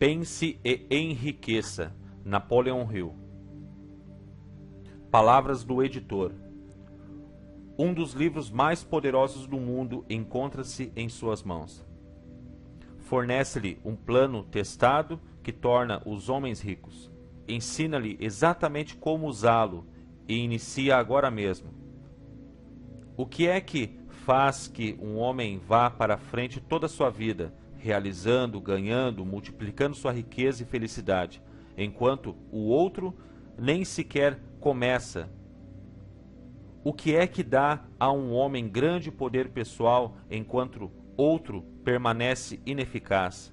Pense e enriqueça. Napoleon Hill. Palavras do editor. Um dos livros mais poderosos do mundo encontra-se em suas mãos. Fornece-lhe um plano testado que torna os homens ricos. Ensina-lhe exatamente como usá-lo e inicia agora mesmo. O que é que faz que um homem vá para frente toda a sua vida, realizando, ganhando, multiplicando sua riqueza e felicidade, enquanto o outro nem sequer começa? O que é que dá a um homem grande poder pessoal, enquanto outro permanece ineficaz?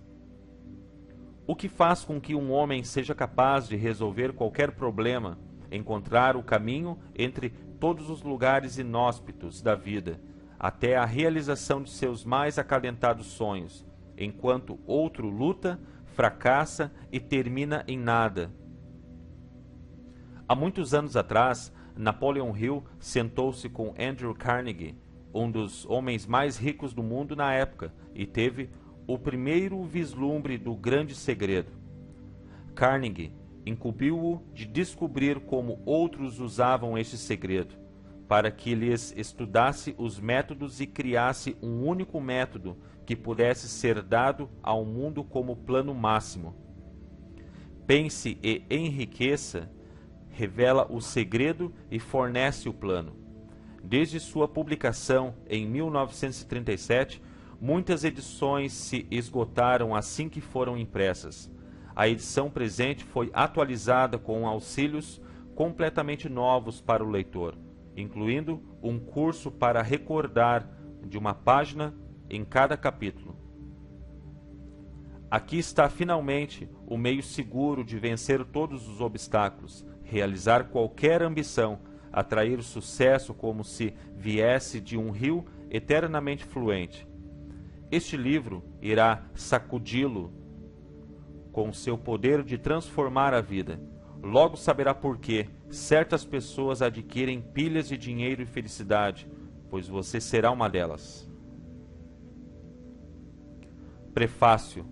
O que faz com que um homem seja capaz de resolver qualquer problema, encontrar o caminho entre todos os lugares inóspitos da vida, até a realização de seus mais acalentados sonhos, enquanto outro luta, fracassa e termina em nada? Há muitos anos atrás, Napoleon Hill sentou-se com Andrew Carnegie, um dos homens mais ricos do mundo na época, e teve o primeiro vislumbre do grande segredo. Carnegie incumbiu-o de descobrir como outros usavam este segredo, para que lhes estudasse os métodos e criasse um único método que pudesse ser dado ao mundo como plano máximo. Pense e enriqueça revela o segredo e fornece o plano. Desde sua publicação em 1937, muitas edições se esgotaram assim que foram impressas. A edição presente foi atualizada com auxílios completamente novos para o leitor, incluindo um curso para recordar de uma página em cada capítulo. Aqui está finalmente o meio seguro de vencer todos os obstáculos, realizar qualquer ambição, atrair sucesso como se viesse de um rio eternamente fluente. Este livro irá sacudi-lo com seu poder de transformar a vida. Logo saberá por que certas pessoas adquirem pilhas de dinheiro e felicidade, pois você será uma delas. Prefácio.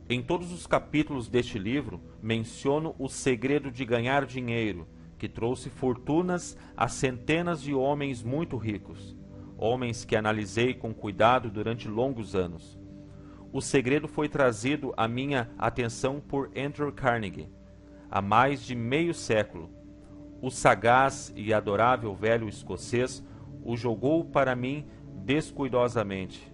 Em todos os capítulos deste livro, menciono o segredo de ganhar dinheiro, que trouxe fortunas a centenas de homens muito ricos, homens que analisei com cuidado durante longos anos. O segredo foi trazido à minha atenção por Andrew Carnegie, há mais de meio século. O sagaz e adorável velho escocês o jogou para mim descuidosamente,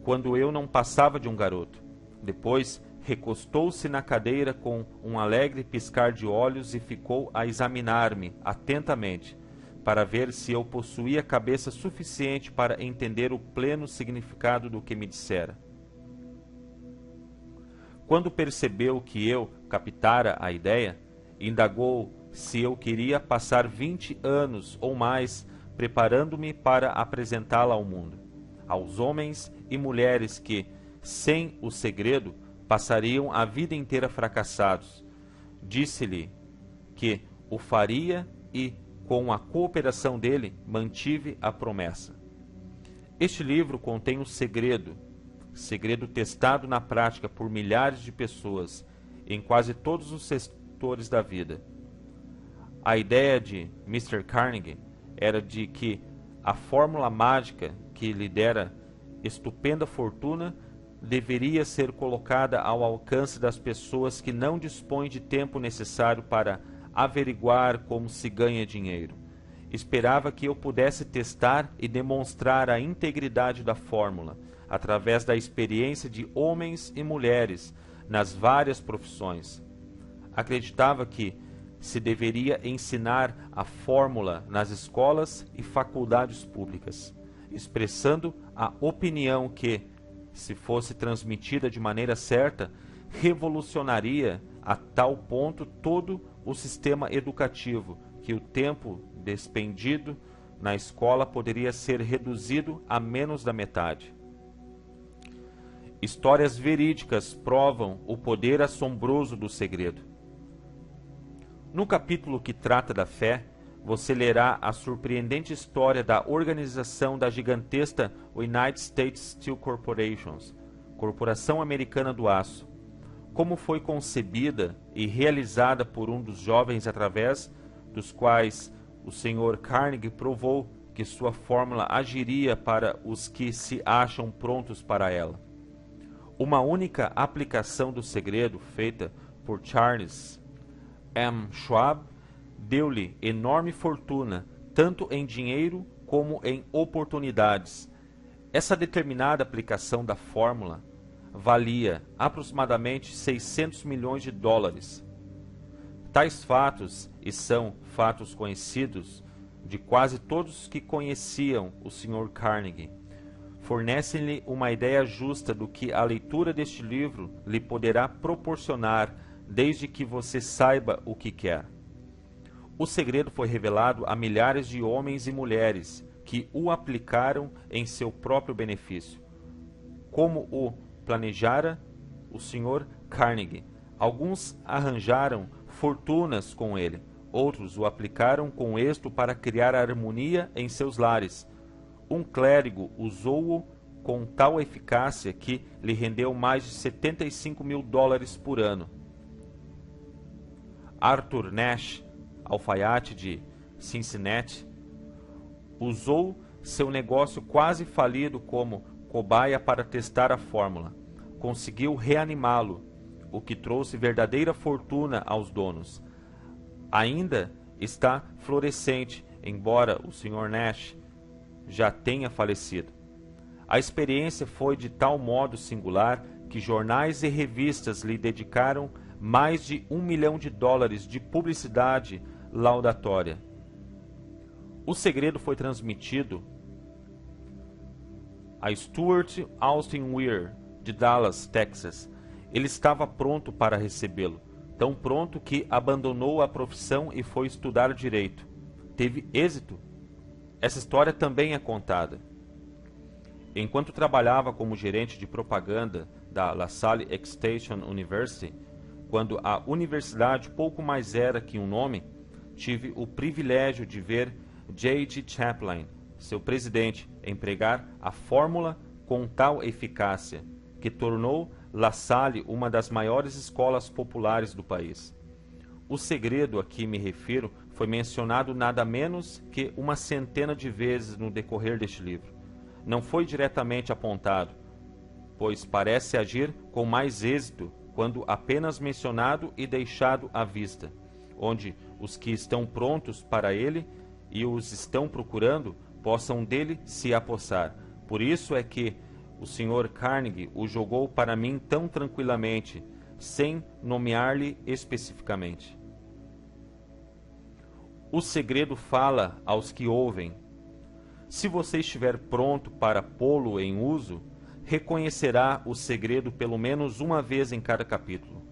quando eu não passava de um garoto. Depois, recostou-se na cadeira com um alegre piscar de olhos e ficou a examinar-me atentamente, para ver se eu possuía cabeça suficiente para entender o pleno significado do que me dissera. Quando percebeu que eu captara a ideia, indagou se eu queria passar 20 anos ou mais preparando-me para apresentá-la ao mundo, aos homens e mulheres que, sem o segredo, passariam a vida inteira fracassados. Disse-lhe que o faria e, com a cooperação dele, mantive a promessa. Este livro contém o segredo testado na prática por milhares de pessoas, em quase todos os setores da vida. A ideia de Mr. Carnegie era de que a fórmula mágica que lhe dera estupenda fortuna deveria ser colocada ao alcance das pessoas que não dispõem de tempo necessário para averiguar como se ganha dinheiro. Esperava que eu pudesse testar e demonstrar a integridade da fórmula, através da experiência de homens e mulheres nas várias profissões. Acreditava que se deveria ensinar a fórmula nas escolas e faculdades públicas, expressando a opinião que, se fosse transmitida de maneira certa, revolucionaria a tal ponto todo o sistema educativo que o tempo despendido na escola poderia ser reduzido a menos da metade. Histórias verídicas provam o poder assombroso do segredo. No capítulo que trata da fé, você lerá a surpreendente história da organização da gigantesca United States Steel Corporation, Corporação Americana do Aço, como foi concebida e realizada por um dos jovens através dos quais o Sr. Carnegie provou que sua fórmula agiria para os que se acham prontos para ela. Uma única aplicação do segredo, feita por Charles M. Schwab, deu-lhe enorme fortuna, tanto em dinheiro como em oportunidades. Essa determinada aplicação da fórmula valia aproximadamente 600 milhões de dólares. Tais fatos, e são fatos conhecidos de quase todos que conheciam o Sr. Carnegie, fornecem-lhe uma ideia justa do que a leitura deste livro lhe poderá proporcionar, desde que você saiba o que quer. O segredo foi revelado a milhares de homens e mulheres que o aplicaram em seu próprio benefício. Como o planejara o Sr. Carnegie, alguns arranjaram fortunas com ele, outros o aplicaram com êxito para criar harmonia em seus lares. Um clérigo usou-o com tal eficácia que lhe rendeu mais de 75 mil dólares por ano. Arthur Nash, alfaiate de Cincinnati, usou seu negócio quase falido como cobaia para testar a fórmula. Conseguiu reanimá-lo, o que trouxe verdadeira fortuna aos donos. Ainda está florescente, embora o Sr. Nash já tenha falecido. A experiência foi de tal modo singular que jornais e revistas lhe dedicaram mais de $1 milhão de publicidade laudatória. O segredo foi transmitido a Stuart Austin Weir, de Dallas, Texas. Ele estava pronto para recebê-lo, tão pronto que abandonou a profissão e foi estudar direito. Teve êxito. Essa história também é contada. Enquanto trabalhava como gerente de propaganda da LaSalle Extension University, quando a universidade pouco mais era que um nome, tive o privilégio de ver J.G. Chaplin, seu presidente, empregar a fórmula com tal eficácia, que tornou LaSalle uma das maiores escolas populares do país. O segredo a que me refiro foi mencionado nada menos que uma centena de vezes no decorrer deste livro. Não foi diretamente apontado, pois parece agir com mais êxito quando apenas mencionado e deixado à vista, onde os que estão prontos para ele e os estão procurando possam dele se apossar. Por isso é que o Sr. Carnegie o jogou para mim tão tranquilamente, sem nomear-lhe especificamente. O segredo fala aos que ouvem. Se você estiver pronto para pô-lo em uso, reconhecerá o segredo pelo menos uma vez em cada capítulo.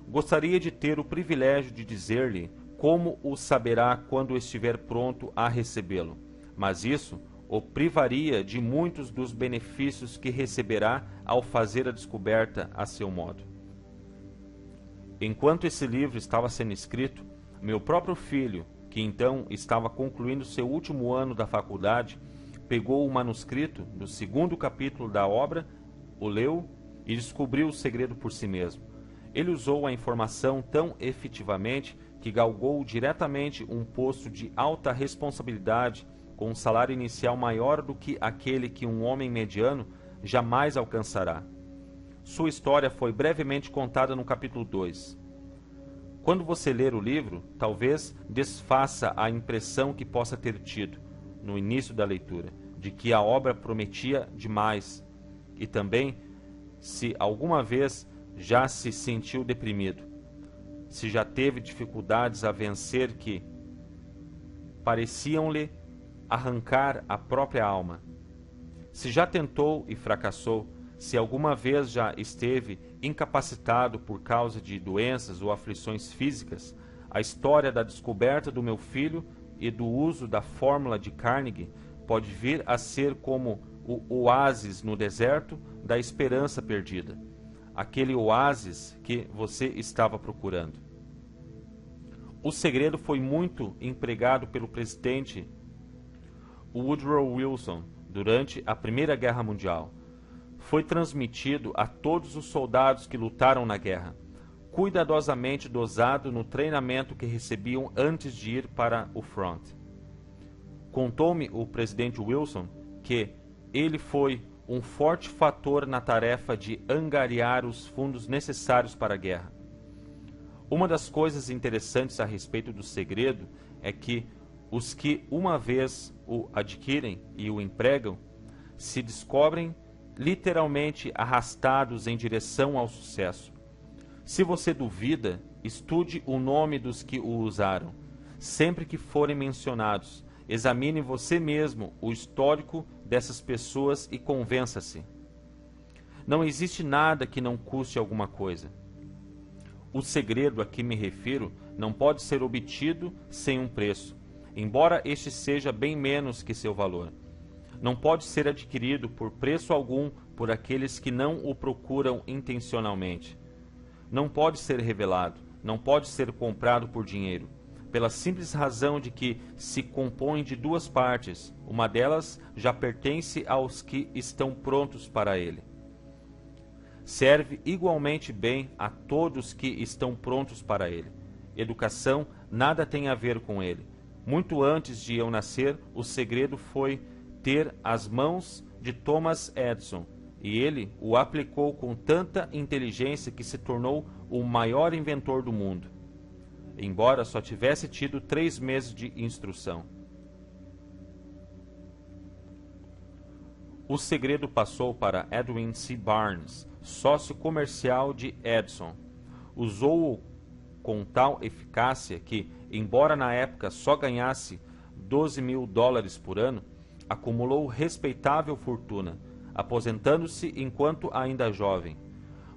Gostaria de ter o privilégio de dizer-lhe como o saberá quando estiver pronto a recebê-lo, mas isso o privaria de muitos dos benefícios que receberá ao fazer a descoberta a seu modo. Enquanto esse livro estava sendo escrito, meu próprio filho, que então estava concluindo seu último ano da faculdade, pegou o manuscrito do segundo capítulo da obra, o leu e descobriu o segredo por si mesmo. Ele usou a informação tão efetivamente que galgou diretamente um posto de alta responsabilidade com um salário inicial maior do que aquele que um homem mediano jamais alcançará. Sua história foi brevemente contada no capítulo 2. Quando você ler o livro, talvez desfaça a impressão que possa ter tido, no início da leitura, de que a obra prometia demais, e também, se alguma vez já se sentiu deprimido, se já teve dificuldades a vencer que pareciam-lhe arrancar a própria alma, se já tentou e fracassou, se alguma vez já esteve incapacitado por causa de doenças ou aflições físicas, a história da descoberta do meu filho e do uso da fórmula de Carnegie pode vir a ser como o oásis no deserto da esperança perdida, aquele oásis que você estava procurando. O segredo foi muito empregado pelo presidente Woodrow Wilson durante a Primeira Guerra Mundial. foi transmitido a todos os soldados que lutaram na guerra, cuidadosamente dosado no treinamento que recebiam antes de ir para o front. Contou-me o presidente Wilson que ele foi um forte fator na tarefa de angariar os fundos necessários para a guerra. Uma das coisas interessantes a respeito do segredo é que os que uma vez o adquirem e o empregam se descobrem literalmente arrastados em direção ao sucesso. Se você duvida, estude o nome dos que o usaram. Sempre que forem mencionados, examine você mesmo o histórico dessas pessoas e convença-se. Não existe nada que não custe alguma coisa. O segredo a que me refiro não pode ser obtido sem um preço, embora este seja bem menos que seu valor. Não pode ser adquirido por preço algum por aqueles que não o procuram intencionalmente. Não pode ser revelado, não pode ser comprado por dinheiro, pela simples razão de que se compõe de duas partes, uma delas já pertence aos que estão prontos para ele. Serve igualmente bem a todos que estão prontos para ele. Educação nada tem a ver com ele. Muito antes de eu nascer, o segredo foi ter as mãos de Thomas Edison, e ele o aplicou com tanta inteligência que se tornou o maior inventor do mundo, embora só tivesse tido 3 meses de instrução. O segredo passou para Edwin C. Barnes, sócio comercial de Edison. Usou-o com tal eficácia que, embora na época só ganhasse $12.000 por ano, acumulou respeitável fortuna, aposentando-se enquanto ainda jovem.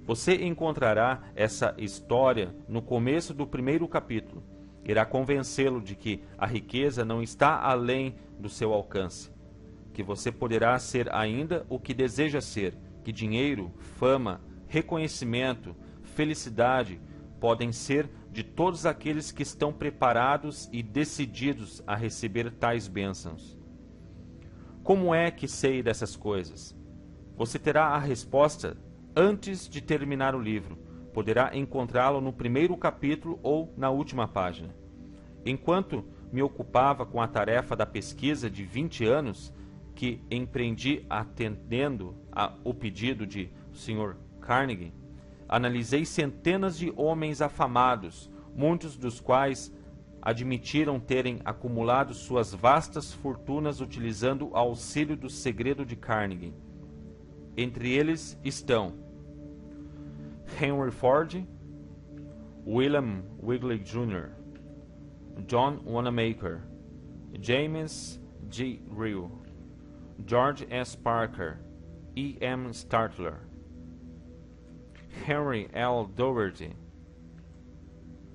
Você encontrará essa história no começo do primeiro capítulo. Irá convencê-lo de que a riqueza não está além do seu alcance, que você poderá ser ainda o que deseja ser, que dinheiro, fama, reconhecimento, felicidade podem ser de todos aqueles que estão preparados e decididos a receber tais bênçãos. Como é que sei dessas coisas? Você terá a resposta antes de terminar o livro. Poderá encontrá-lo no primeiro capítulo ou na última página. Enquanto me ocupava com a tarefa da pesquisa de 20 anos, que empreendi atendendo ao pedido de Sr. Carnegie, analisei centenas de homens afamados, muitos dos quais admitiram terem acumulado suas vastas fortunas utilizando o auxílio do segredo de Carnegie. Entre eles estão Henry Ford, William Wrigley Jr., John Wanamaker, James G. Reel, George S. Parker, E. M. Startler, Henry L. Dougherty,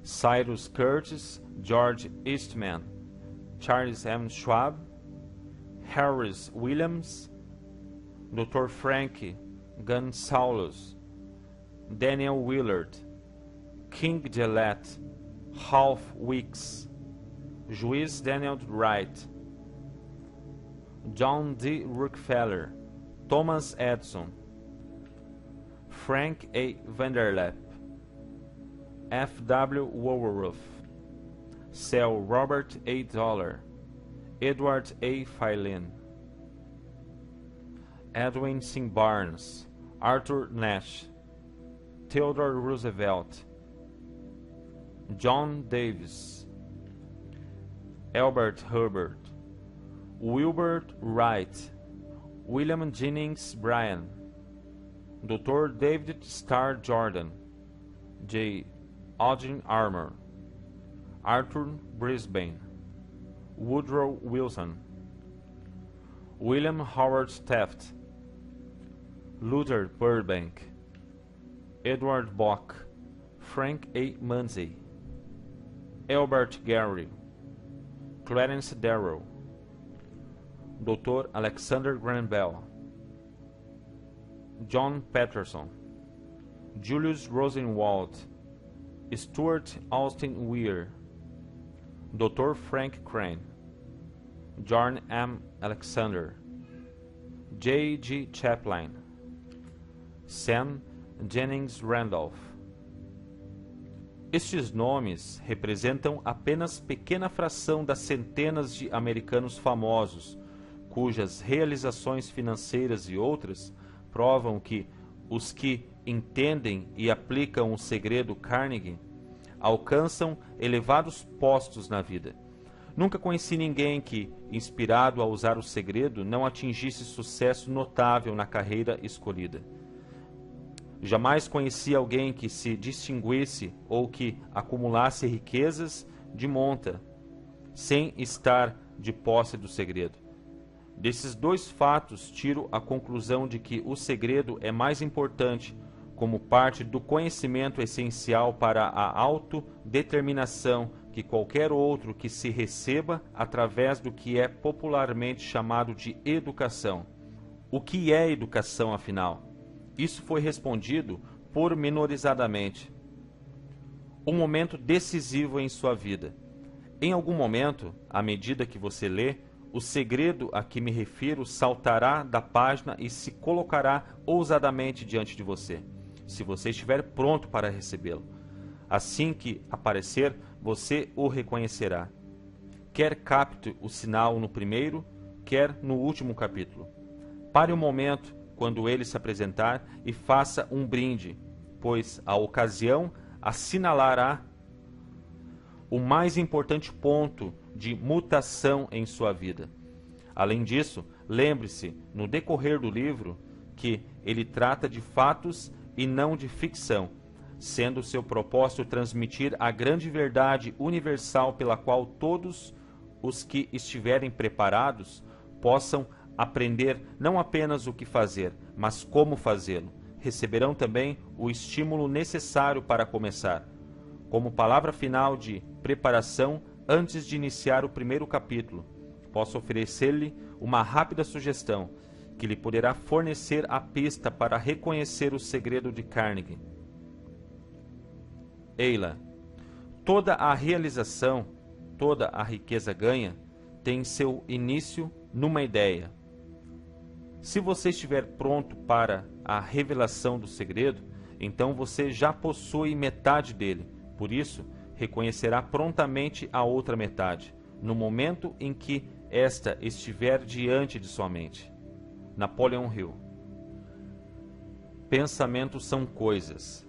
Cyrus Curtis, George Eastman, Charles M. Schwab, Harris Williams, Dr. Frank Gonsalves, Daniel Willard, King Gillette, Ralph Weeks, Juiz Daniel Wright, John D. Rockefeller, Thomas Edison, Frank A. Vanderlip, F. W. Woolworth, Sir Robert A. Dollar, Edward A. Filin, Edwin C. Barnes, Arthur Nash, Theodore Roosevelt, John Davis, Albert Hubbard, Wilbur Wright, William Jennings Bryan, Dr. David Starr Jordan, J. Audrey Armour, Arthur Brisbane, Woodrow Wilson, William Howard Taft, Luther Burbank, Edward Bock, Frank A. Munsey, Albert Gary, Clarence Darrow, Dr. Alexander Graham Bell, John Patterson, Julius Rosenwald, Stuart Austin Weir, Dr. Frank Crane, John M. Alexander, J. G. Chaplin, Sam Jennings Randolph. Estes nomes representam apenas pequena fração das centenas de americanos famosos, cujas realizações financeiras e outras provam que os que entendem e aplicam o segredo Carnegie alcançam elevados postos na vida. Nunca conheci ninguém que, inspirado a usar o segredo, não atingisse sucesso notável na carreira escolhida. Jamais conheci alguém que se distinguisse ou que acumulasse riquezas de monta, sem estar de posse do segredo. Desses dois fatos, tiro a conclusão de que o segredo é mais importante como parte do conhecimento essencial para a autodeterminação que qualquer outro que se receba através do que é popularmente chamado de educação. O que é educação, afinal? Isso foi respondido pormenorizadamente. Um momento decisivo em sua vida. Em algum momento, à medida que você lê, o segredo a que me refiro saltará da página e se colocará ousadamente diante de você, se você estiver pronto para recebê-lo. Assim que aparecer, você o reconhecerá. Quer capte o sinal no primeiro, quer no último capítulo. Pare um momento quando ele se apresentar e faça um brinde, pois a ocasião assinalará o mais importante ponto de mutação em sua vida. Além disso, lembre-se, no decorrer do livro, que ele trata de fatos e não de ficção, sendo seu propósito transmitir a grande verdade universal pela qual todos os que estiverem preparados possam aprender não apenas o que fazer, mas como fazê-lo. Receberão também o estímulo necessário para começar. Como palavra final de preparação, antes de iniciar o primeiro capítulo, posso oferecer-lhe uma rápida sugestão, que lhe poderá fornecer a pista para reconhecer o segredo de Carnegie. Eila, toda a realização, toda a riqueza ganha, tem seu início numa ideia. Se você estiver pronto para a revelação do segredo, então você já possui metade dele. Por isso, reconhecerá prontamente a outra metade, no momento em que esta estiver diante de sua mente. Napoleon Hill. Pensamentos são coisas.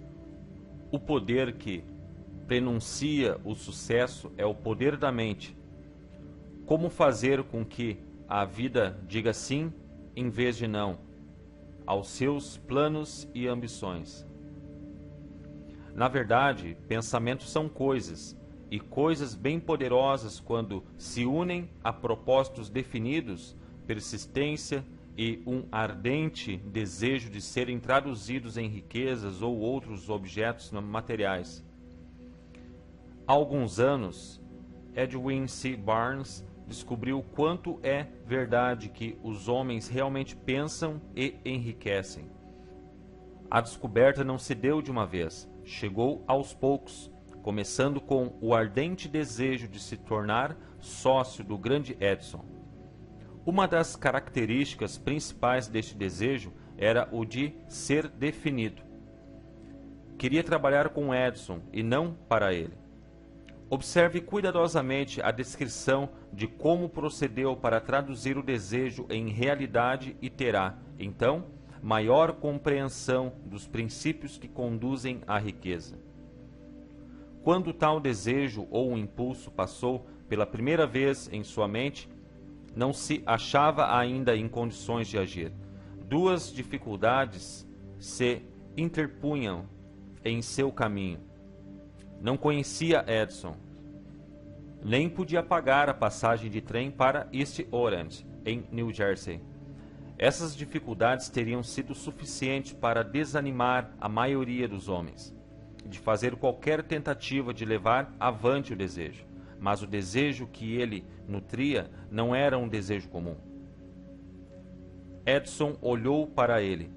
O poder que prenuncia o sucesso é o poder da mente. Como fazer com que a vida diga sim em vez de não aos seus planos e ambições? Na verdade, pensamentos são coisas, e coisas bem poderosas quando se unem a propósitos definidos, persistência e um ardente desejo de serem traduzidos em riquezas ou outros objetos materiais. Há alguns anos, Edwin C. Barnes descobriu quanto é verdade que os homens realmente pensam e enriquecem. A descoberta não se deu de uma vez, chegou aos poucos, começando com o ardente desejo de se tornar sócio do grande Edison. Uma das características principais deste desejo era o de ser definido. Queria trabalhar com Edison e não para ele. Observe cuidadosamente a descrição de como procedeu para traduzir o desejo em realidade e terá, então, maior compreensão dos princípios que conduzem à riqueza. Quando tal desejo ou impulso passou pela primeira vez em sua mente, não se achava ainda em condições de agir. Duas dificuldades se interpunham em seu caminho. Não conhecia Edison, nem podia pagar a passagem de trem para East Orange, em New Jersey. Essas dificuldades teriam sido suficientes para desanimar a maioria dos homens, de fazer qualquer tentativa de levar avante o desejo. Mas o desejo que ele nutria não era um desejo comum. Edison olhou para ele.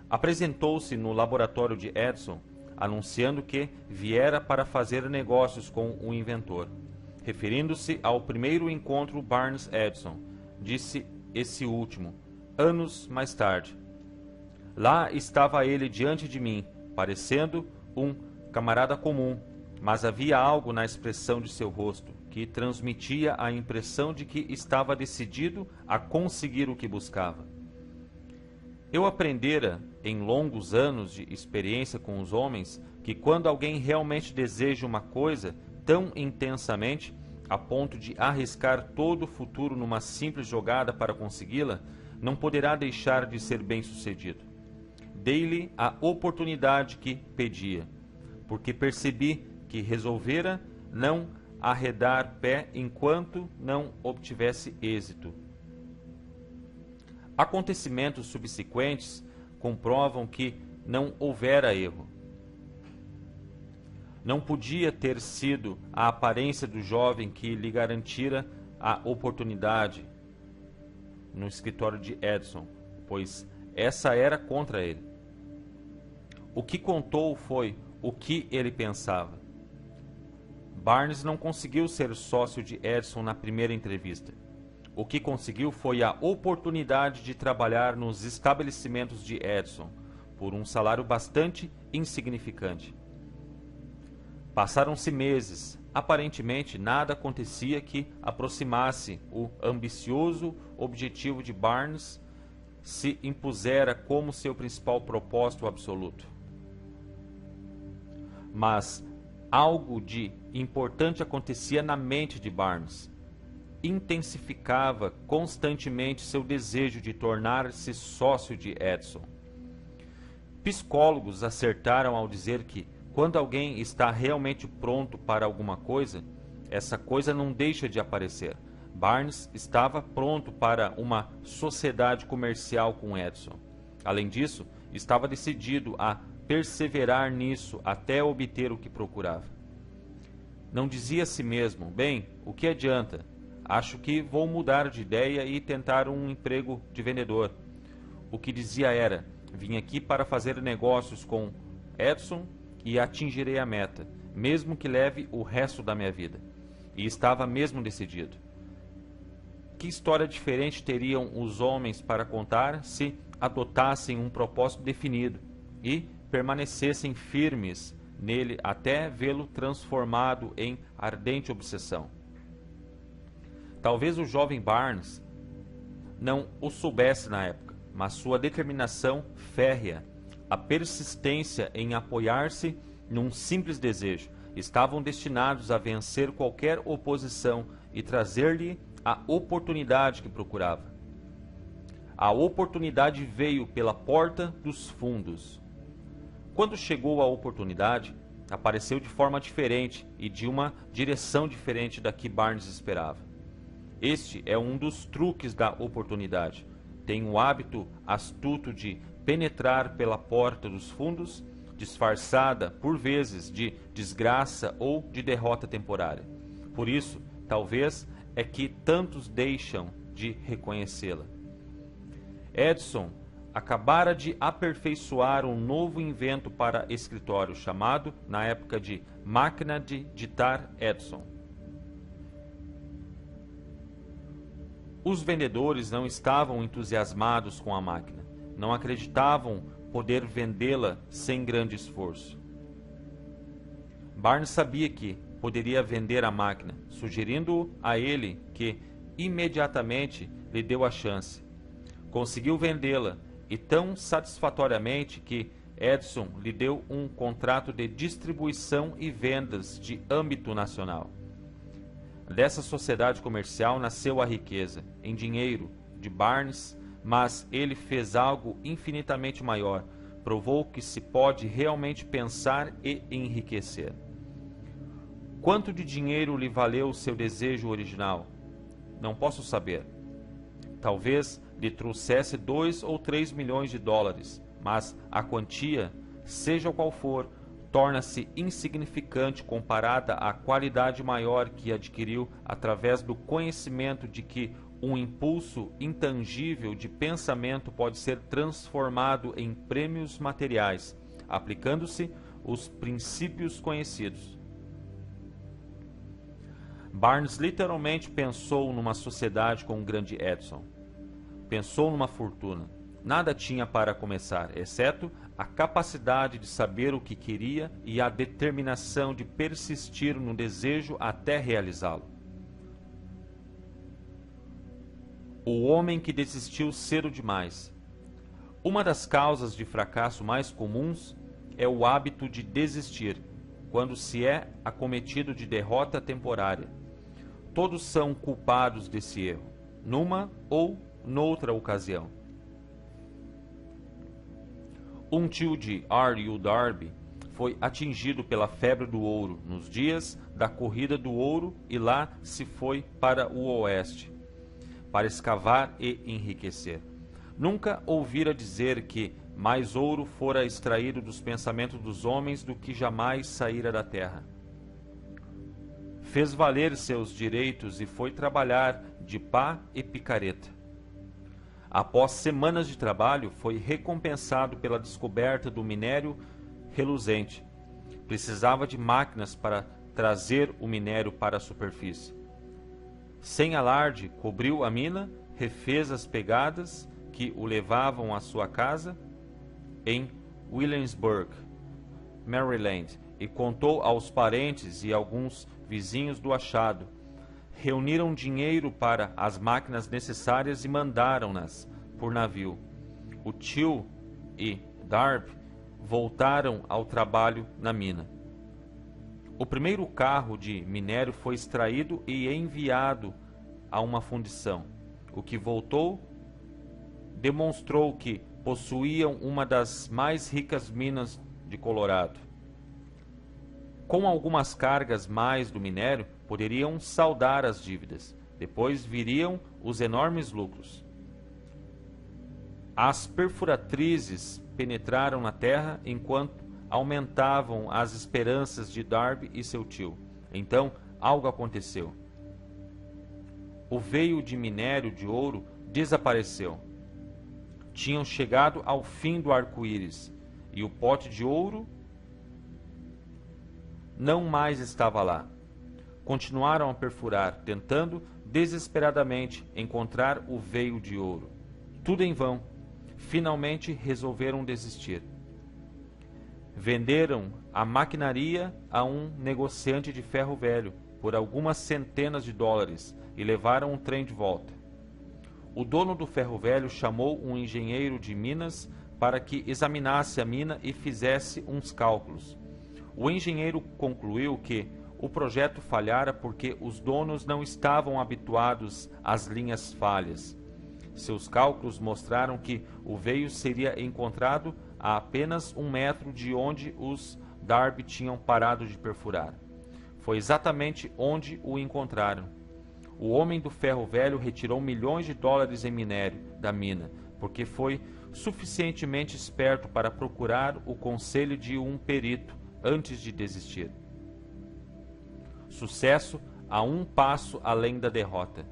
Apresentou-se no laboratório de Edison, anunciando que viera para fazer negócios com o inventor. Referindo-se ao primeiro encontro Barnes-Edison, disse esse último, anos mais tarde: Lá estava ele diante de mim, parecendo um camarada comum, mas havia algo na expressão de seu rosto que transmitia a impressão de que estava decidido a conseguir o que buscava. Eu aprendera, em longos anos de experiência com os homens, que quando alguém realmente deseja uma coisa tão intensamente, a ponto de arriscar todo o futuro numa simples jogada para consegui-la, não poderá deixar de ser bem-sucedido. Dei-lhe a oportunidade que pedia, porque percebi que resolvera não arredar pé enquanto não obtivesse êxito. Acontecimentos subsequentes comprovam que não houvera erro. Não podia ter sido a aparência do jovem que lhe garantira a oportunidade no escritório de Edison, pois essa era contra ele. O que contou foi o que ele pensava. Barnes não conseguiu ser sócio de Edison na primeira entrevista. O que conseguiu foi a oportunidade de trabalhar nos estabelecimentos de Edison por um salário bastante insignificante. Passaram-se meses. Aparentemente, nada acontecia que aproximasse o ambicioso objetivo de Barnes se impusera como seu principal propósito absoluto. Mas algo de importante acontecia na mente de Barnes. Intensificava constantemente seu desejo de tornar-se sócio de Edison. Psicólogos acertaram ao dizer que, quando alguém está realmente pronto para alguma coisa, essa coisa não deixa de aparecer. Barnes estava pronto para uma sociedade comercial com Edison. Além disso, estava decidido a perseverar nisso até obter o que procurava. Não dizia a si mesmo: bem, o que adianta? Acho que vou mudar de ideia e tentar um emprego de vendedor. O que dizia era: vim aqui para fazer negócios com Edison e atingirei a meta, mesmo que leve o resto da minha vida. E estava mesmo decidido. Que história diferente teriam os homens para contar se adotassem um propósito definido e permanecessem firmes nele até vê-lo transformado em ardente obsessão? Talvez o jovem Barnes não o soubesse na época, mas sua determinação férrea, a persistência em apoiar-se num simples desejo, estavam destinados a vencer qualquer oposição e trazer-lhe a oportunidade que procurava. A oportunidade veio pela porta dos fundos. Quando chegou a oportunidade, apareceu de forma diferente e de uma direção diferente da que Barnes esperava. Este é um dos truques da oportunidade. Tem o hábito astuto de penetrar pela porta dos fundos, disfarçada, por vezes, de desgraça ou de derrota temporária. Por isso, talvez, é que tantos deixam de reconhecê-la. Edison acabara de aperfeiçoar um novo invento para escritório, chamado, na época, de máquina de ditar Edison. Os vendedores não estavam entusiasmados com a máquina. Não acreditavam poder vendê-la sem grande esforço. Barnes sabia que poderia vender a máquina, sugerindo a ele que imediatamente lhe deu a chance. Conseguiu vendê-la, e tão satisfatoriamente que Edison lhe deu um contrato de distribuição e vendas de âmbito nacional. Dessa sociedade comercial nasceu a riqueza, em dinheiro, de Barnes, mas ele fez algo infinitamente maior. Provou que se pode realmente pensar e enriquecer. Quanto de dinheiro lhe valeu o seu desejo original? Não posso saber. Talvez lhe trouxesse 2 ou 3 milhões de dólares, mas a quantia, seja qual for, torna-se insignificante comparada à qualidade maior que adquiriu através do conhecimento de que um impulso intangível de pensamento pode ser transformado em prêmios materiais, aplicando-se os princípios conhecidos. Barnes literalmente pensou numa sociedade com o grande Edison. Pensou numa fortuna. Nada tinha para começar, exceto a capacidade de saber o que queria e a determinação de persistir no desejo até realizá-lo. O homem que desistiu cedo demais. Uma das causas de fracasso mais comuns é o hábito de desistir, quando se é acometido de derrota temporária. Todos são culpados desse erro, numa ou noutra ocasião. Um tio de R. U. Darby foi atingido pela febre do ouro nos dias da corrida do ouro e lá se foi para o oeste, para escavar e enriquecer. Nunca ouvira dizer que mais ouro fora extraído dos pensamentos dos homens do que jamais saíra da terra. Fez valer seus direitos e foi trabalhar de pá e picareta. Após semanas de trabalho, foi recompensado pela descoberta do minério reluzente. Precisava de máquinas para trazer o minério para a superfície. Sem alarde, cobriu a mina, refez as pegadas que o levavam à sua casa em Williamsburg, Maryland, e contou aos parentes e alguns vizinhos do achado. Reuniram dinheiro para as máquinas necessárias e mandaram-nas por navio. O tio e Darby voltaram ao trabalho na mina. O primeiro carro de minério foi extraído e enviado a uma fundição. O que voltou demonstrou que possuíam uma das mais ricas minas de Colorado. Com algumas cargas mais do minério, poderiam saldar as dívidas. Depois viriam os enormes lucros. As perfuratrizes penetraram na terra enquanto aumentavam as esperanças de Darby e seu tio. Então, algo aconteceu. O veio de minério de ouro desapareceu. Tinham chegado ao fim do arco-íris, e o pote de ouro não mais estava lá. Continuaram a perfurar, tentando desesperadamente encontrar o veio de ouro. Tudo em vão. Finalmente resolveram desistir. Venderam a maquinaria a um negociante de ferro velho por algumas centenas de dólares e levaram um trem de volta. O dono do ferro velho chamou um engenheiro de minas para que examinasse a mina e fizesse uns cálculos. O engenheiro concluiu que o projeto falhara porque os donos não estavam habituados às linhas falhas. Seus cálculos mostraram que o veio seria encontrado a apenas 1 metro de onde os Darby tinham parado de perfurar. Foi exatamente onde o encontraram. O homem do ferro velho retirou milhões de dólares em minério da mina, porque foi suficientemente esperto para procurar o conselho de um perito antes de desistir. Sucesso a um passo além da derrota.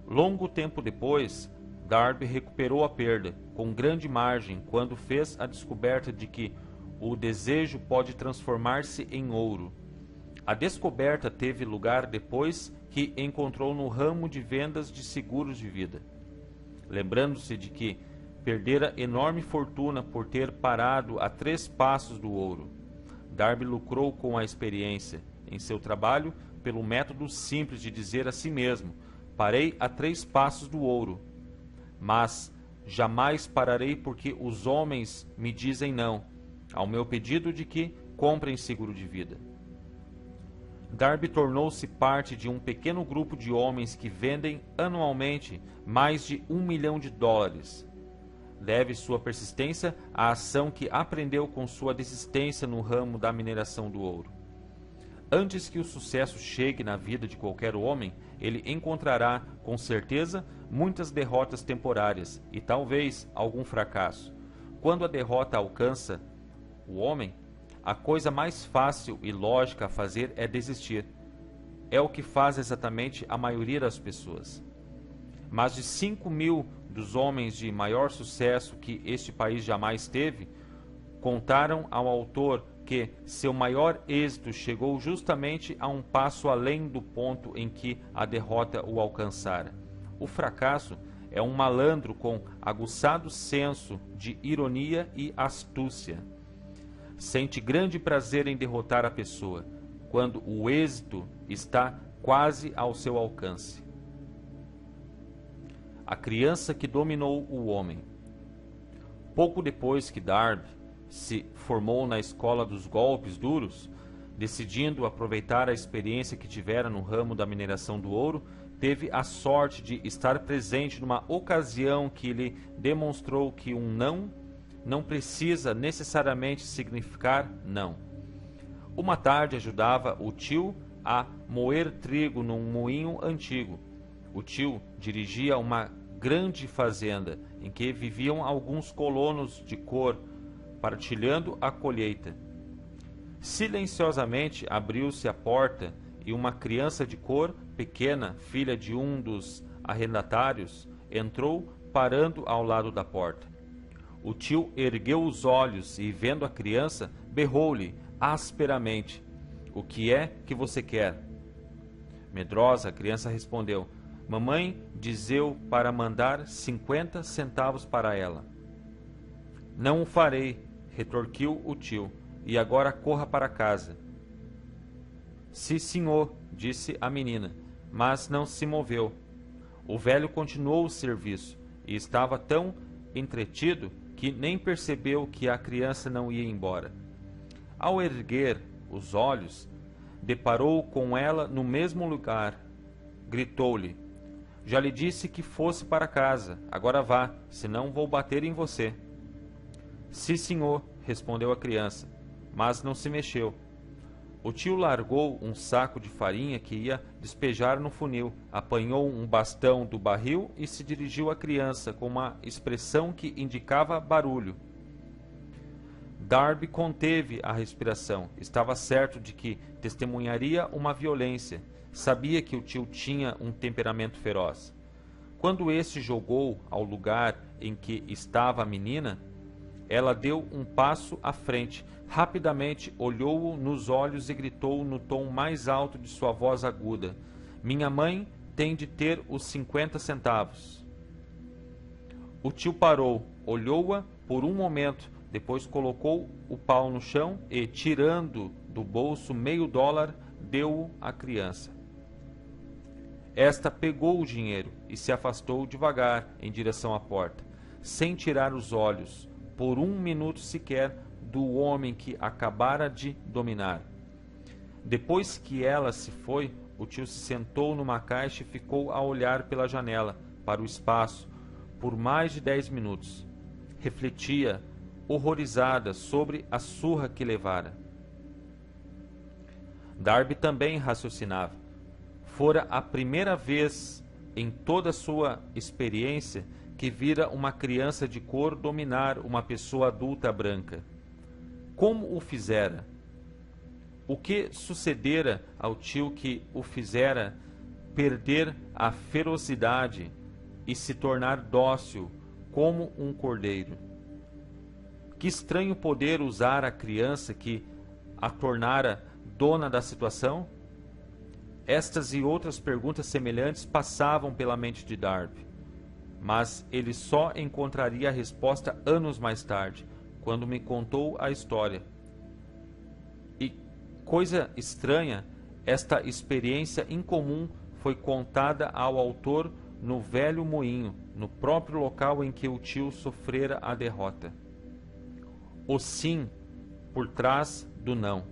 Longo tempo depois, Darby recuperou a perda, com grande margem, quando fez a descoberta de que o desejo pode transformar-se em ouro. A descoberta teve lugar depois que encontrou no ramo de vendas de seguros de vida. Lembrando-se de que perdera enorme fortuna por ter parado a 3 passos do ouro. Darby lucrou com a experiência em seu trabalho pelo método simples de dizer a si mesmo: parei a 3 passos do ouro, mas jamais pararei porque os homens me dizem não ao meu pedido de que comprem seguro de vida. Darby tornou-se parte de um pequeno grupo de homens que vendem anualmente mais de $1 milhão. Deve sua persistência à ação que aprendeu com sua desistência no ramo da mineração do ouro. Antes que o sucesso chegue na vida de qualquer homem, ele encontrará, com certeza, muitas derrotas temporárias e talvez algum fracasso. Quando a derrota alcança o homem, a coisa mais fácil e lógica a fazer é desistir. É o que faz exatamente a maioria das pessoas. Mais de 5.000 dos homens de maior sucesso que este país jamais teve contaram ao autor que seu maior êxito chegou justamente a um passo além do ponto em que a derrota o alcançara. O fracasso É um malandro com aguçado senso de ironia e astúcia. Sente grande prazer em derrotar a pessoa, quando o êxito está quase ao seu alcance. A criança que dominou o homem. Pouco depois que Darby se formou na escola dos golpes duros, decidindo aproveitar a experiência que tivera no ramo da mineração do ouro, teve a sorte de estar presente numa ocasião que lhe demonstrou que um não precisa necessariamente significar não. Uma tarde ajudava o tio a moer trigo num moinho antigo. O tio dirigia uma grande fazenda em que viviam alguns colonos de cor, partilhando a colheita. Silenciosamente abriu-se a porta e uma criança de cor, pequena, filha de um dos arrendatários, entrou, parando ao lado da porta. O tio ergueu os olhos e, vendo a criança, berrou-lhe asperamente: "O que é que você quer?" Medrosa, a criança respondeu: "Mamãe dizeu para mandar 50 centavos para ela." "Não o farei", retorquiu o tio, "e agora corra para casa." "Sim, senhor", disse a menina, mas não se moveu. O velho continuou o serviço e estava tão entretido que nem percebeu que a criança não ia embora. Ao erguer os olhos, deparou com ela no mesmo lugar. Gritou-lhe: "Já lhe disse que fosse para casa. Agora vá, senão vou bater em você." "Sim, senhor", respondeu a criança, mas não se mexeu. O tio largou um saco de farinha que ia despejar no funil, apanhou um bastão do barril e se dirigiu à criança com uma expressão que indicava barulho. Darby conteve a respiração. Estava certo de que testemunharia uma violência. Sabia que o tio tinha um temperamento feroz. Quando este jogou ao lugar em que estava a menina, ela deu um passo à frente. Rapidamente olhou-o nos olhos e gritou no tom mais alto de sua voz aguda: "Minha mãe tem de ter os 50 centavos." O tio parou, olhou-a por um momento, depois colocou o pau no chão e, tirando do bolso $0,5, deu-o à criança. Esta pegou o dinheiro e se afastou devagar em direção à porta, sem tirar os olhos, por um minuto sequer, do homem que acabara de dominar. Depois que ela se foi, o tio se sentou numa caixa e ficou a olhar pela janela para o espaço por mais de 10 minutos. Refletia, horrorizada, sobre a surra que levara. Darby também raciocinava. Fora a primeira vez em toda a sua experiência que vira uma criança de cor dominar uma pessoa adulta branca. Como o fizera? O que sucedera ao tio que o fizera perder a ferocidade e se tornar dócil como um cordeiro? Que estranho poder usar a criança que a tornara dona da situação? Estas e outras perguntas semelhantes passavam pela mente de Darby, mas ele só encontraria a resposta anos mais tarde, quando me contou a história. E, coisa estranha, esta experiência incomum foi contada ao autor no velho moinho, no próprio local em que o tio sofrera a derrota. O sim por trás do não.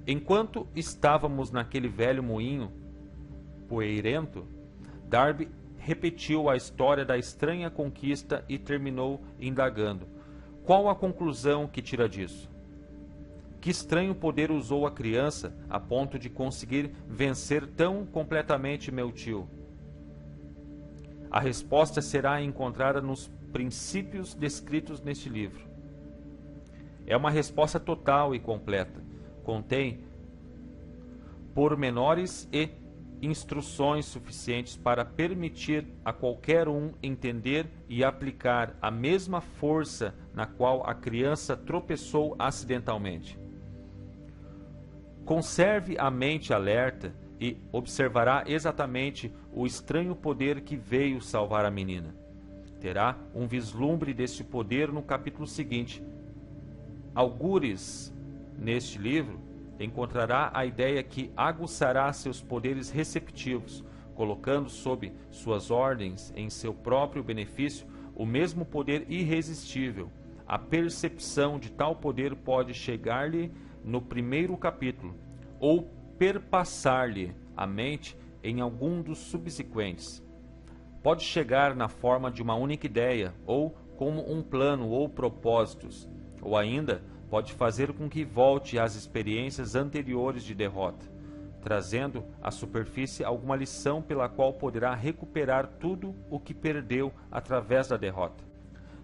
Enquanto estávamos naquele velho moinho poeirento, Darby repetiu a história da estranha conquista e terminou indagando: qual a conclusão que tira disso? Que estranho poder usou a criança a ponto de conseguir vencer tão completamente meu tio? A resposta será encontrada nos princípios descritos neste livro. É uma resposta total e completa. Contém pormenores e instruções suficientes para permitir a qualquer um entender e aplicar a mesma força na qual a criança tropeçou acidentalmente. Conserve a mente alerta e observará exatamente o estranho poder que veio salvar a menina. Terá um vislumbre deste poder no capítulo seguinte. Algures, neste livro, encontrará a ideia que aguçará seus poderes receptivos, colocando sob suas ordens, em seu próprio benefício, o mesmo poder irresistível. A percepção de tal poder pode chegar-lhe no primeiro capítulo, ou perpassar-lhe a mente em algum dos subsequentes. Pode chegar na forma de uma única ideia, ou como um plano ou propósitos, ou ainda pode fazer com que volte às experiências anteriores de derrota, trazendo à superfície alguma lição pela qual poderá recuperar tudo o que perdeu através da derrota.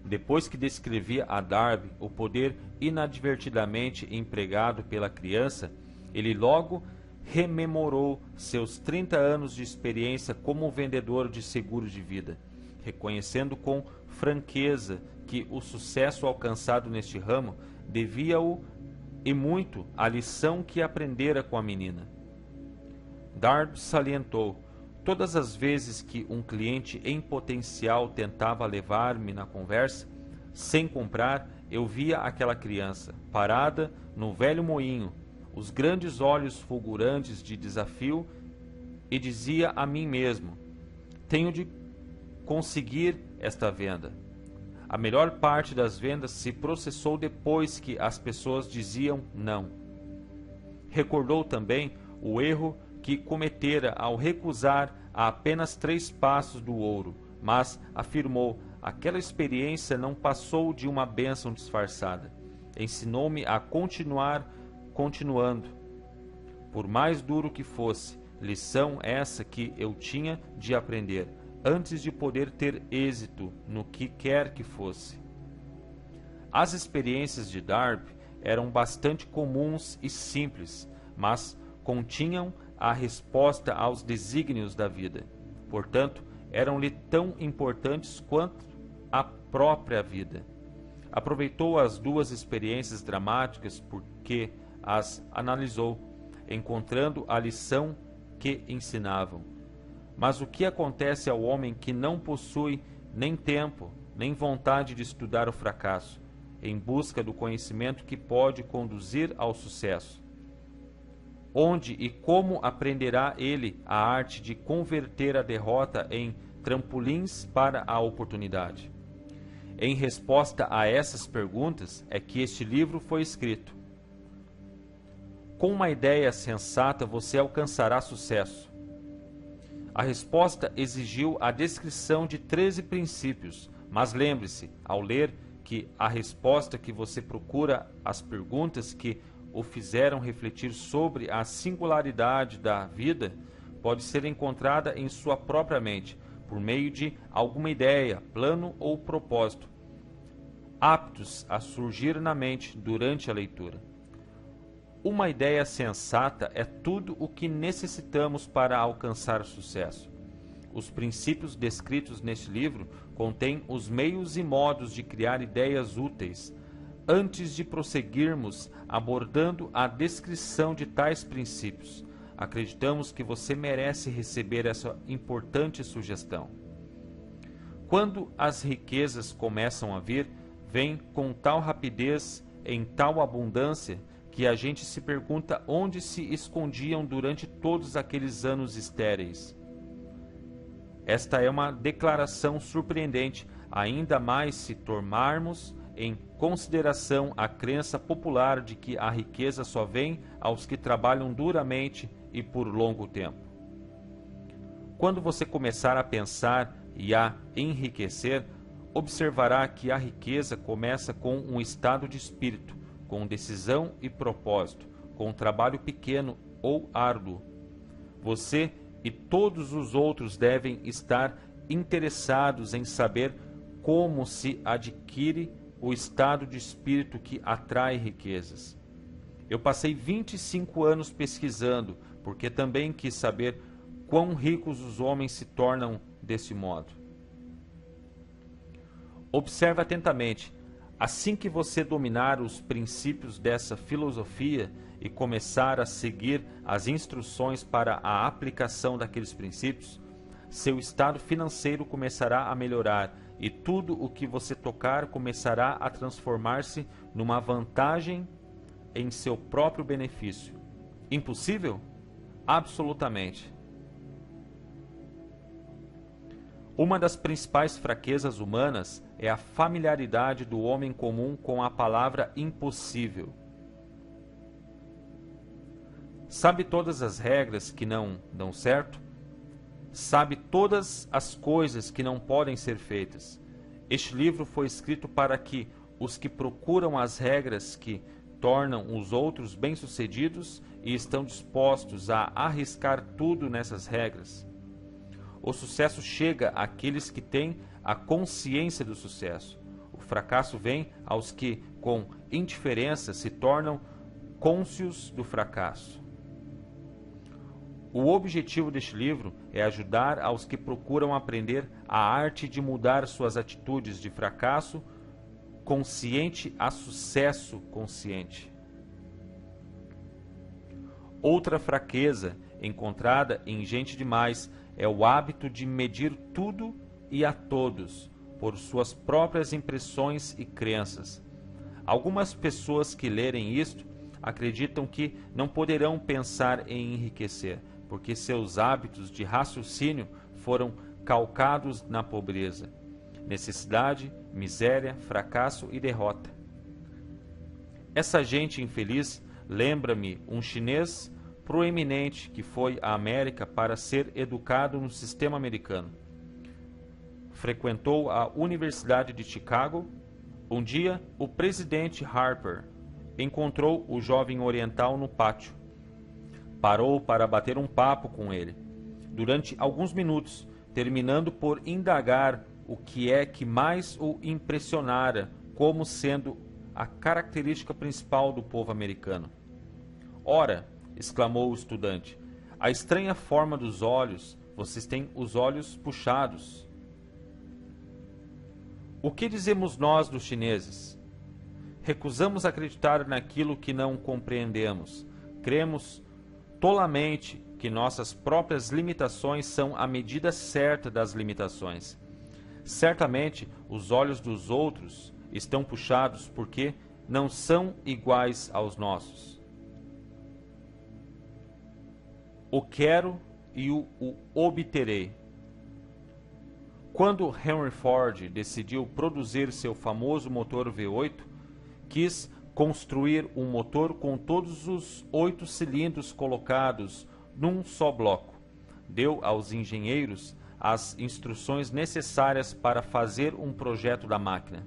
Depois que descrevia a Darby o poder inadvertidamente empregado pela criança, ele logo rememorou seus 30 anos de experiência como vendedor de seguros de vida, reconhecendo com franqueza que o sucesso alcançado neste ramo devia-o e muito à lição que aprendera com a menina. Darby salientou: todas as vezes que um cliente em potencial tentava levar-me na conversa, sem comprar, eu via aquela criança, parada no velho moinho, os grandes olhos fulgurantes de desafio, e dizia a mim mesmo: tenho de conseguir esta venda. A melhor parte das vendas se processou depois que as pessoas diziam não. Recordou também o erro que cometera ao recusar a apenas 3 passos do ouro, mas afirmou: aquela experiência não passou de uma bênção disfarçada. Ensinou-me a continuando. Por mais duro que fosse, lição essa que eu tinha de aprender, antes de poder ter êxito no que quer que fosse. As experiências de Darby eram bastante comuns e simples, mas continham a resposta aos desígnios da vida. Portanto, eram-lhe tão importantes quanto a própria vida. Aproveitou as 2 experiências dramáticas porque as analisou, encontrando a lição que ensinavam. Mas o que acontece ao homem que não possui nem tempo, nem vontade de estudar o fracasso, em busca do conhecimento que pode conduzir ao sucesso? Onde e como aprenderá ele a arte de converter a derrota em trampolins para a oportunidade? Em resposta a essas perguntas é que este livro foi escrito. Com uma ideia sensata você alcançará sucesso. A resposta exigiu a descrição de 13 princípios, mas lembre-se, ao ler, que a resposta que você procura, as perguntas que o fizeram refletir sobre a singularidade da vida, pode ser encontrada em sua própria mente, por meio de alguma ideia, plano ou propósito, aptos a surgir na mente durante a leitura. Uma ideia sensata é tudo o que necessitamos para alcançar sucesso. Os princípios descritos neste livro contêm os meios e modos de criar ideias úteis. Antes de prosseguirmos abordando a descrição de tais princípios, acreditamos que você merece receber essa importante sugestão. Quando as riquezas começam a vir, vêm com tal rapidez, em tal abundância, que a gente se pergunta onde se escondiam durante todos aqueles anos estéreis. Esta é uma declaração surpreendente, ainda mais se tomarmos em consideração a crença popular de que a riqueza só vem aos que trabalham duramente e por longo tempo. Quando você começar a pensar e a enriquecer, observará que a riqueza começa com um estado de espírito, com decisão e propósito, com um trabalho pequeno ou árduo. Você e todos os outros devem estar interessados em saber como se adquire o estado de espírito que atrai riquezas. Eu passei 25 anos pesquisando, porque também quis saber quão ricos os homens se tornam desse modo. Observe atentamente. Assim que você dominar os princípios dessa filosofia e começar a seguir as instruções para a aplicação daqueles princípios, seu estado financeiro começará a melhorar e tudo o que você tocar começará a transformar-se numa vantagem em seu próprio benefício. Impossível? Absolutamente. Uma das principais fraquezas humanas é a familiaridade do homem comum com a palavra impossível. Sabe todas as regras que não dão certo? Sabe todas as coisas que não podem ser feitas. Este livro foi escrito para que os que procuram as regras que tornam os outros bem-sucedidos e estão dispostos a arriscar tudo nessas regras. O sucesso chega àqueles que têm a consciência do sucesso. O fracasso vem aos que, com indiferença, se tornam cônscios do fracasso. O objetivo deste livro é ajudar aos que procuram aprender a arte de mudar suas atitudes de fracasso consciente a sucesso consciente. Outra fraqueza encontrada em gente demais é o hábito de medir tudo e a todos por suas próprias impressões e crenças. Algumas pessoas que lerem isto acreditam que não poderão pensar em enriquecer, porque seus hábitos de raciocínio foram calcados na pobreza, necessidade, miséria, fracasso e derrota. Essa gente infeliz lembra-me um chinês proeminente que foi à América para ser educado no sistema americano. Frequentou a Universidade de Chicago. Um dia, o presidente Harper encontrou o jovem oriental no pátio. Parou para bater um papo com ele, durante alguns minutos, terminando por indagar o que é que mais o impressionara como sendo a característica principal do povo americano. Ora, exclamou o estudante, a estranha forma dos olhos, vocês têm os olhos puxados. O que dizemos nós dos chineses? Recusamos acreditar naquilo que não compreendemos. Cremos tolamente que nossas próprias limitações são a medida certa das limitações. Certamente, os olhos dos outros estão puxados porque não são iguais aos nossos. O quero e o obterei. Quando Henry Ford decidiu produzir seu famoso motor V8, quis construir um motor com todos os 8 cilindros colocados num só bloco. Deu aos engenheiros as instruções necessárias para fazer um projeto da máquina.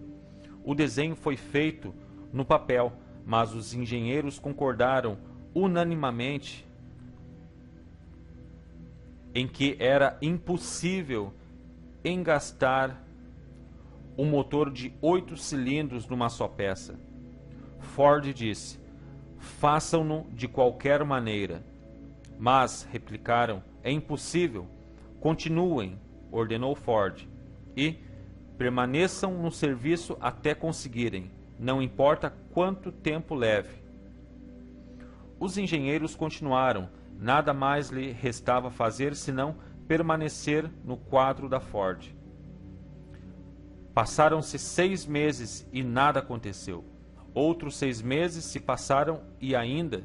O desenho foi feito no papel, mas os engenheiros concordaram unanimemente em que era impossível engastar um motor de 8 cilindros numa só peça. Ford disse, façam-no de qualquer maneira. Mas, replicaram, é impossível. Continuem, ordenou Ford, e permaneçam no serviço até conseguirem, não importa quanto tempo leve. Os engenheiros continuaram, nada mais lhe restava fazer senão permanecer no quadro da Ford. Passaram-se 6 meses e nada aconteceu. Outros 6 meses se passaram e ainda.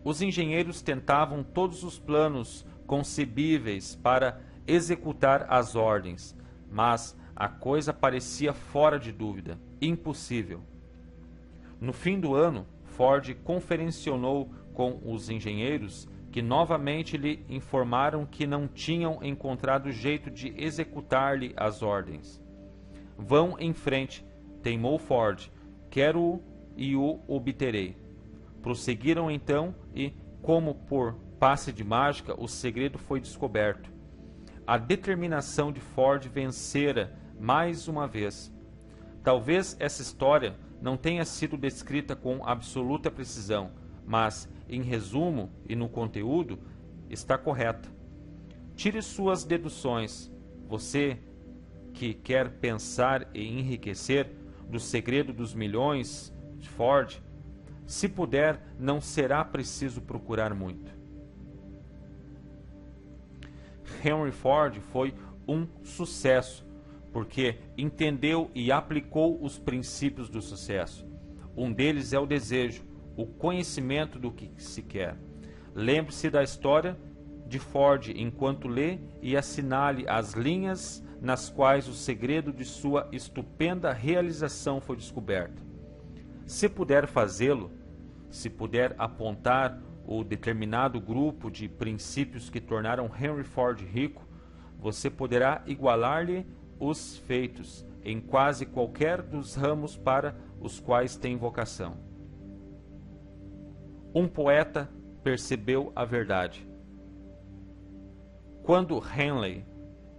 Os engenheiros tentavam todos os planos concebíveis para executar as ordens, mas a coisa parecia fora de dúvida, impossível. No fim do ano, Ford conferenciou com os engenheiros que novamente lhe informaram que não tinham encontrado jeito de executar-lhe as ordens. Vão em frente, teimou Ford, quero-o e o obterei. Prosseguiram então e, como por passe de mágica, o segredo foi descoberto. A determinação de Ford vencera mais uma vez. Talvez essa história não tenha sido descrita com absoluta precisão, mas, em resumo e no conteúdo, está correta. Tire suas deduções. Você que quer pensar em enriquecer do segredo dos milhões de Ford, se puder, não será preciso procurar muito. Henry Ford foi um sucesso, porque entendeu e aplicou os princípios do sucesso. Um deles é o desejo, o conhecimento do que se quer. Lembre-se da história de Ford enquanto lê e assinale as linhas nas quais o segredo de sua estupenda realização foi descoberto. Se puder fazê-lo, se puder apontar o determinado grupo de princípios que tornaram Henry Ford rico, você poderá igualar-lhe os feitos em quase qualquer dos ramos para os quais tem vocação. Um poeta percebeu a verdade. Quando Henley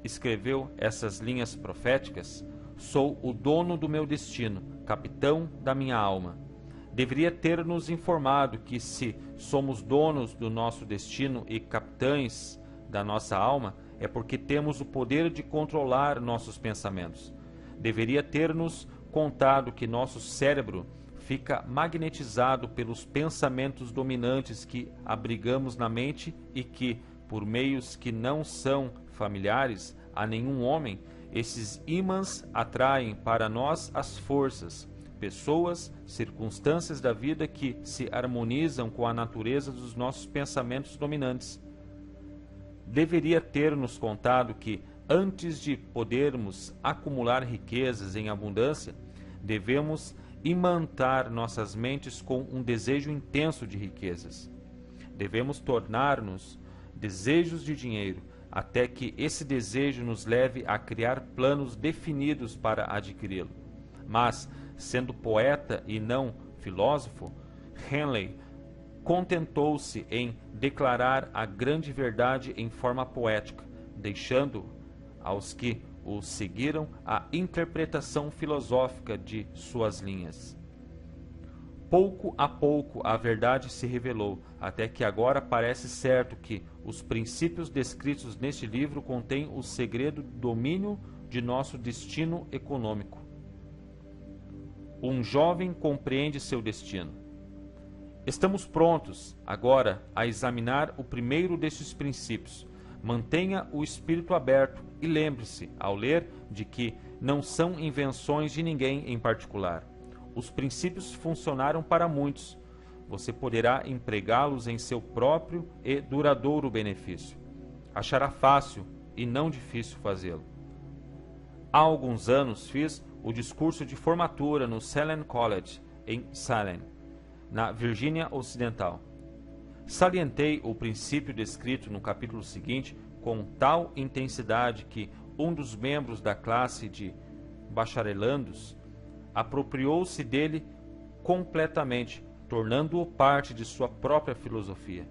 escreveu essas linhas proféticas, sou o dono do meu destino, capitão da minha alma. Deveria ter nos informado que se somos donos do nosso destino e capitães da nossa alma, é porque temos o poder de controlar nossos pensamentos. Deveria ter nos contado que nosso cérebro fica magnetizado pelos pensamentos dominantes que abrigamos na mente e que, por meios que não são familiares a nenhum homem, esses ímãs atraem para nós as forças, pessoas, circunstâncias da vida que se harmonizam com a natureza dos nossos pensamentos dominantes. Deveria ter nos contado que, antes de podermos acumular riquezas em abundância, devemos imantar nossas mentes com um desejo intenso de riquezas. Devemos tornar-nos desejos de dinheiro, até que esse desejo nos leve a criar planos definidos para adquiri-lo. Mas, sendo poeta e não filósofo, Henley contentou-se em declarar a grande verdade em forma poética, deixando aos que o seguiram a interpretação filosófica de suas linhas. Pouco a pouco a verdade se revelou, até que agora parece certo que os princípios descritos neste livro contêm o segredo do domínio de nosso destino econômico. Um jovem compreende seu destino. Estamos prontos, agora, a examinar o primeiro destes princípios. Mantenha o espírito aberto e lembre-se, ao ler, de que não são invenções de ninguém em particular. Os princípios funcionaram para muitos. Você poderá empregá-los em seu próprio e duradouro benefício. Achará fácil e não difícil fazê-lo. Há alguns anos fiz o discurso de formatura no Salem College, em Salem, na Virgínia Ocidental. Salientei o princípio descrito no capítulo seguinte com tal intensidade que um dos membros da classe de bacharelandos apropriou-se dele completamente, tornando-o parte de sua própria filosofia.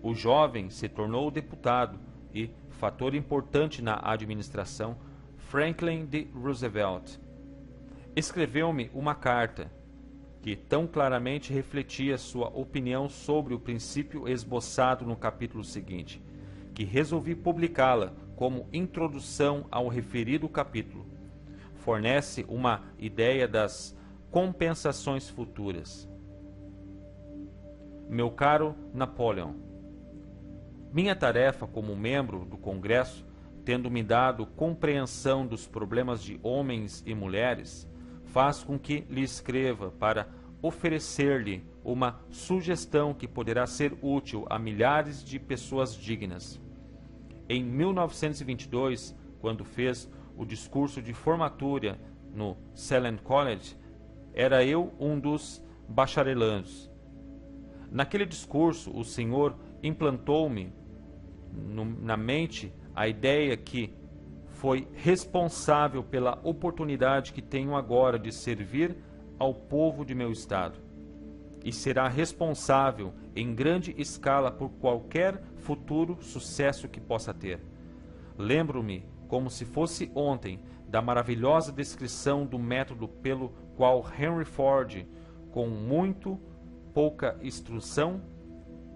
O jovem se tornou deputado e fator importante na administração Franklin D. Roosevelt. Escreveu-me uma carta que tão claramente refletia sua opinião sobre o princípio esboçado no capítulo seguinte, que resolvi publicá-la como introdução ao referido capítulo. Fornece uma ideia das compensações futuras. Meu caro Napoleon, minha tarefa como membro do Congresso, tendo-me dado compreensão dos problemas de homens e mulheres, faz com que lhe escreva para oferecer-lhe uma sugestão que poderá ser útil a milhares de pessoas dignas. Em 1922, quando fez o discurso de formatura no Salem College, era eu um dos bacharelandos. Naquele discurso, o senhor implantou-me na mente a ideia que foi responsável pela oportunidade que tenho agora de servir ao povo de meu estado, e será responsável em grande escala por qualquer futuro sucesso que possa ter. Lembro-me, como se fosse ontem, da maravilhosa descrição do método pelo qual Henry Ford, com muito pouca instrução,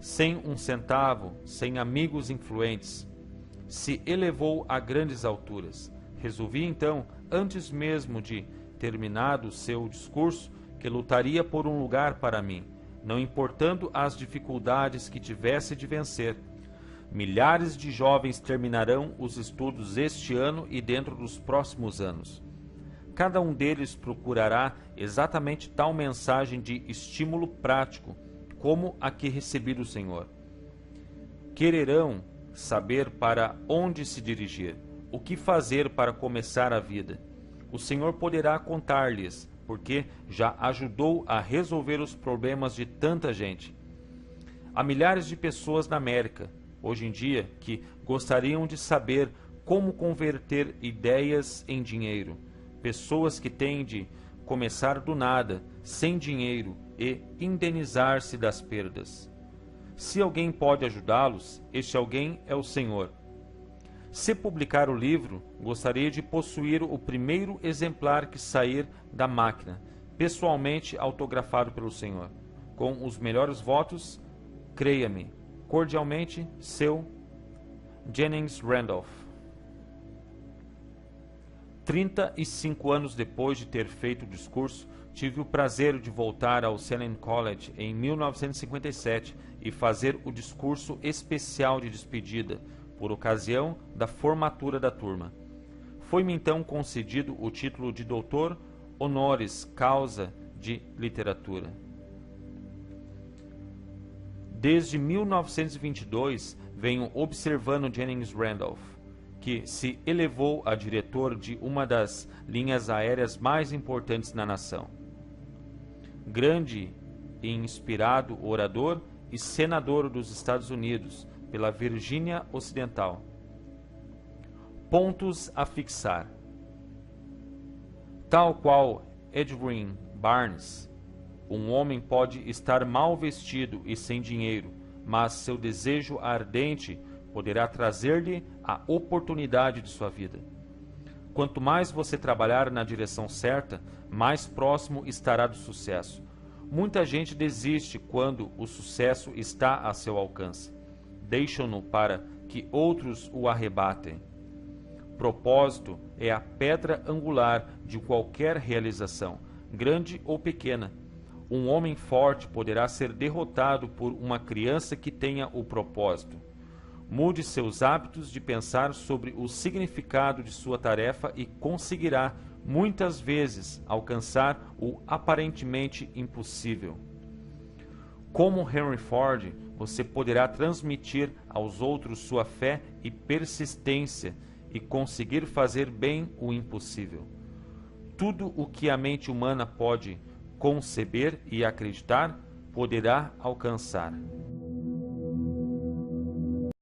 sem um centavo, sem amigos influentes, se elevou a grandes alturas. Resolvi então, antes mesmo de terminado seu discurso, que lutaria por um lugar para mim, não importando as dificuldades que tivesse de vencer. Milhares de jovens terminarão os estudos este ano e dentro dos próximos anos. Cada um deles procurará exatamente tal mensagem de estímulo prático como a que recebi do Senhor. Quererão saber para onde se dirigir, o que fazer para começar a vida. O Senhor poderá contar-lhes, porque já ajudou a resolver os problemas de tanta gente. Há milhares de pessoas na América, hoje em dia, que gostariam de saber como converter ideias em dinheiro. Pessoas que têm de começar do nada, sem dinheiro, e indenizar-se das perdas. Se alguém pode ajudá-los, este alguém é o Senhor. Se publicar o livro, gostaria de possuir o primeiro exemplar que sair da máquina, pessoalmente autografado pelo Senhor. Com os melhores votos, creia-me. Cordialmente, seu Jennings Randolph. 35 anos depois de ter feito o discurso, tive o prazer de voltar ao Selwyn College em 1957 e fazer o discurso especial de despedida, por ocasião da formatura da turma. Foi-me então concedido o título de doutor honoris causa de literatura. Desde 1922, venho observando Jennings Randolph, que se elevou a diretor de uma das linhas aéreas mais importantes na nação. Grande e inspirado orador e senador dos Estados Unidos, pela Virgínia Ocidental. Pontos a fixar. Tal qual Edwin Barnes, um homem pode estar mal vestido e sem dinheiro, mas seu desejo ardente poderá trazer-lhe a oportunidade de sua vida. Quanto mais você trabalhar na direção certa, mais próximo estará do sucesso. Muita gente desiste quando o sucesso está a seu alcance. Deixam-no para que outros o arrebatem. Propósito é a pedra angular de qualquer realização, grande ou pequena. Um homem forte poderá ser derrotado por uma criança que tenha o propósito. Mude seus hábitos de pensar sobre o significado de sua tarefa e conseguirá, muitas vezes, alcançar o aparentemente impossível. Como Henry Ford, você poderá transmitir aos outros sua fé e persistência e conseguir fazer bem o impossível. Tudo o que a mente humana pode conceber e acreditar, poderá alcançar.